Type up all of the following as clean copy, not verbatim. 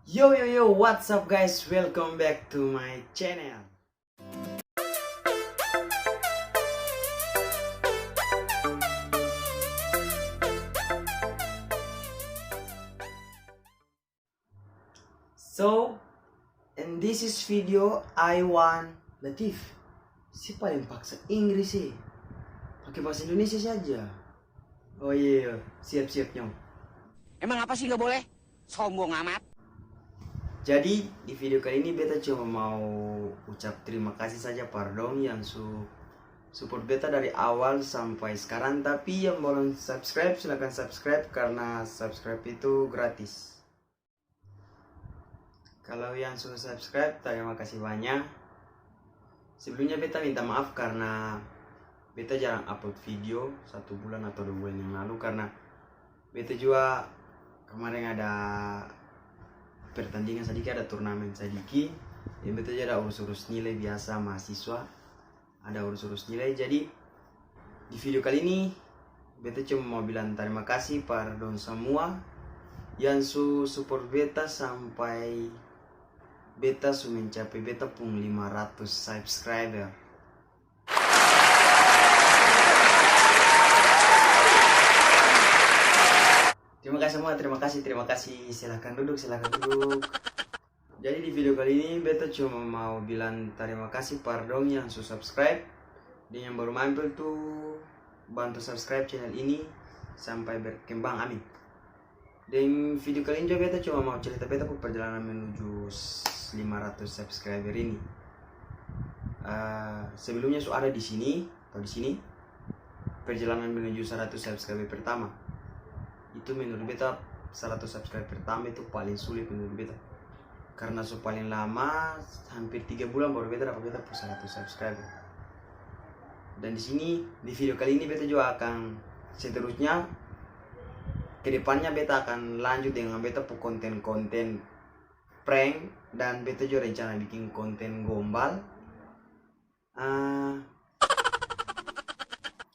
Yo, what's up guys? Welcome back to my channel. So, in this is video, I want Latif. Si paling paksa Inggris sih. Pakai bahasa Indonesia saja. Oh iya, siap-siap nyong. Emang apa sih nggak boleh? Sombong amat. Jadi di video kali ini beta cuma mau ucap terima kasih saja pardon yang support beta dari awal sampai sekarang. Tapi yang belum subscribe silahkan subscribe karena subscribe itu gratis. Kalau yang sudah subscribe terima kasih banyak. Sebelumnya beta minta maaf karena beta jarang upload video 1 bulan atau 2 bulan yang lalu karena beta juga kemarin ada pertandingan sedikit, ada turnamen sedikit, dan beta juga ada urus-urus nilai biasa mahasiswa, ada urus-urus nilai. Jadi di video kali ini beta cuma mau bilang terima kasih pardon semua yang support beta sampai beta mencapai beta pun 500 subscriber. Terima kasih semua, terima kasih. Silahkan duduk. Jadi di video kali ini beta cuma mau bilang terima kasih pardon yang subscribe dan yang baru mampir tuh bantu subscribe channel ini sampai berkembang, amin. Dan video kali ini juga beta cuma mau cerita beta perjalanan menuju 500 subscriber ini. Sebelumnya ada di sini perjalanan menuju 100 subscriber pertama. Itu menurut beta 100 subscriber pertama itu paling sulit menurut beta. Karena paling lama hampir 3 bulan baru beta dapat beta 100 subscriber. Dan di sini di video kali ini beta juga akan seterusnya kedepannya beta akan lanjut dengan beta konten-konten prank dan beta juga rencana bikin konten gombal.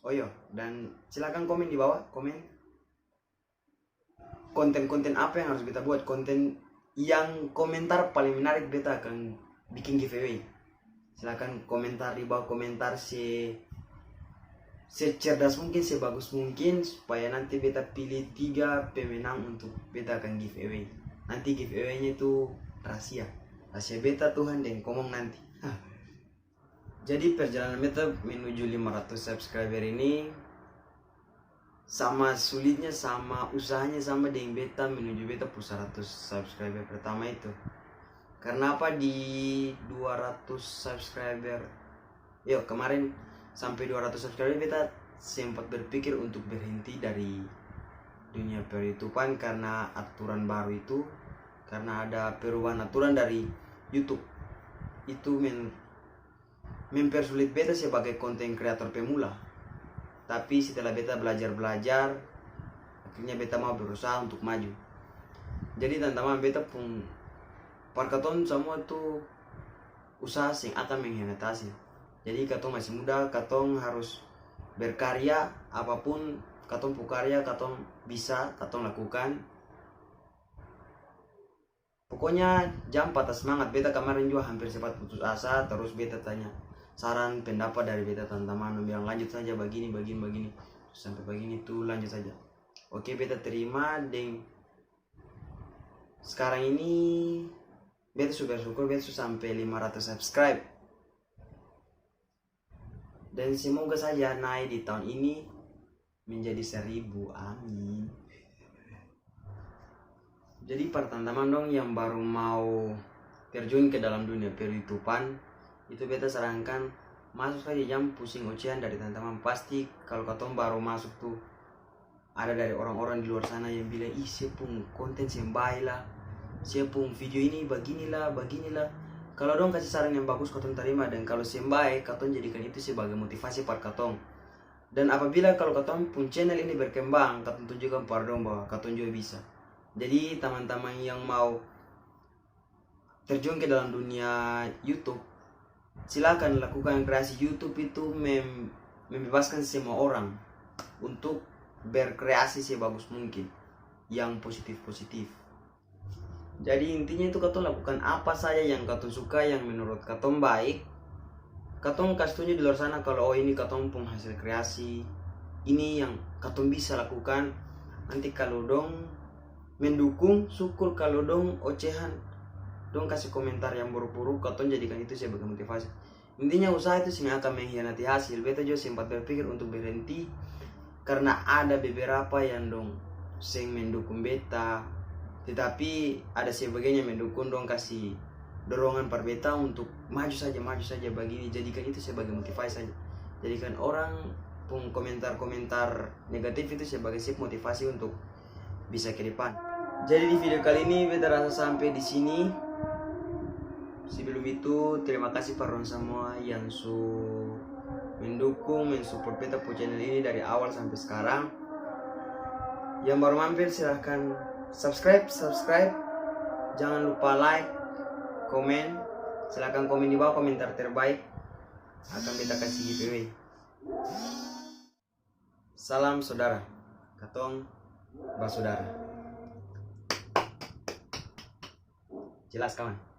Oh iya, dan silakan komen di bawah, komen konten-konten apa yang harus beta buat, konten yang komentar paling menarik beta akan bikin giveaway. Silakan komentar di bawah, komentar secerdas mungkin, sebagus mungkin, supaya nanti beta pilih 3 pemenang untuk beta akan giveaway. Nanti giveaway-nya itu rahasia beta Tuhan dan ngomong nanti. Jadi perjalanan beta menuju 500 subscriber ini sama sulitnya, sama usahanya sama dengan beta menuju beta 100 subscriber pertama itu. Karena apa, di 200 subscriber kemarin sampai 200 subscriber beta sempat berpikir untuk berhenti dari dunia per-YouTubean karena aturan baru itu, karena ada perubahan aturan dari YouTube itu mempersulit beta sebagai konten kreator pemula. Tapi setelah beta belajar akhirnya beta mau berusaha untuk maju. Jadi teman-teman, beta pun parkaton semua tuh usaha sing akan mengkhianati hasil. Jadi katong masih muda, katong harus berkarya, apapun katong karya katong bisa katong lakukan. Pokoknya jangan patah semangat. Beta kemarin juga hampir sempat putus asa, terus beta tanya saran pendapat dari beta teman-teman, bilang lanjut saja begini, sampai begini tuh lanjut saja. Oke, beta terima. Dan sekarang ini beta super syukur beta sampai 500 subscribe, dan semoga saja naik di tahun ini menjadi 1000, amin. Jadi para teman-teman dong yang baru mau terjun ke dalam dunia per-YouTubean, itu beta sarankan masuk saja, jangan pusing ocehan dari teman-teman. Pasti kalau katong baru masuk tuh ada dari orang-orang di luar sana yang bilang, ih sepung konten sembai lah, sepung video ini beginilah. Kalau dong kasih saran yang bagus katong terima, dan kalau sembai katong jadikan itu sebagai motivasi para katong. Dan apabila kalau katong pun channel ini berkembang, katong tunjukkan pardon bahwa katong juga bisa. Jadi teman-teman yang mau terjun ke dalam dunia YouTube, silakan lakukan. Kreasi YouTube itu membebaskan semua orang untuk berkreasi sebagus mungkin yang positif. Jadi intinya itu katong lakukan apa saja yang katong suka, yang menurut katong baik. Katong kasih tunjuk di luar sana kalau oh ini katong pun hasil kreasi, ini yang katong bisa lakukan. Nanti kalau dong mendukung syukur, kalau dong ocehan dong kasih komentar yang buruk-buruk, katong jadikan itu sebagai motivasi. Intinya usaha itu sih akan mengkhianati hasil. Beta juga sempat berpikir untuk berhenti karena ada beberapa yang dong seng mendukung beta, tetapi ada sebagainya mendukung, dong kasih dorongan per beta untuk maju saja begini. Jadikan itu sebagai motivasi saja. Jadikan orang pun komentar-komentar negatif itu sebagai motivasi untuk bisa ke depan. Jadi di video kali ini beta rasa sampai di sini. Sebelum itu terima kasih para orang semua yang mendukung, mensupport beta po channel ini dari awal sampai sekarang. Yang baru mampir silahkan subscribe. Jangan lupa like, komen. Silahkan komen di bawah komentar terbaik, akan beta kasih giveaway. Salam saudara, katong bersaudara. Jelas kawan?